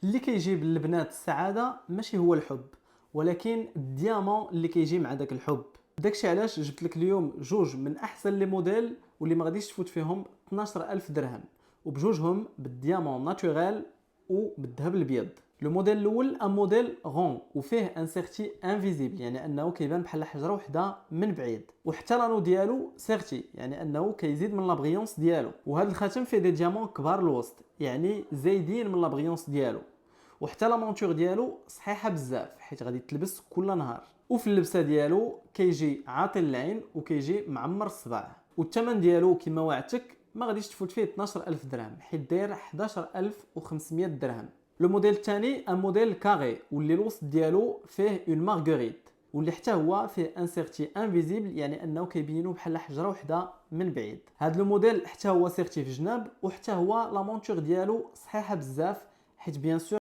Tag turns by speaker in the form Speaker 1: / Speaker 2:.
Speaker 1: اللي كيجيب للبنات السعاده ماشي هو الحب، ولكن الديامون اللي كيجي مع داك الحب. داكشي علاش جبت لك اليوم جوج من احسن لي موديل واللي ما غاديش تفوت فيهم 12000 درهم، وبجوجهم بالديامون ناتوريل وبالذهب الابيض. لو موديل الاول ان موديل غون وفيه ان سيرتي انفيزيبل، يعني انه كيبان بحال حجره وحده من بعيد، وحتى لانو ديالو سيرتي، يعني انه كيزيد من لابغيونس ديالو. وهذا الخاتم فيه دي ديامون كبار الوسط، يعني زايدين من لابغيونس ديالو. وحتى لا مونتور ديالو صحيحه بزاف حيت غادي تلبس كل نهار، وفي اللبسه ديالو كيجي عاطل العين وكيجي معمر الصباع. والثمن ديالو كما وعدتك ما غاديش تفوت فيه 12000 درهم حيت داير 11500 درهم. لو موديل الثاني ان موديل كاري واللي الوسط ديالو فيه اون مارغريت، واللي حتى هو فيه انسيرتي انفيزيبل، يعني انه كيبينو بحال حجره وحده من بعيد. هذا لو موديل حتى هو سيرتي في جناب، وحتى هو لا مونتور ديالو صحيحه بزاف حيت بيان سور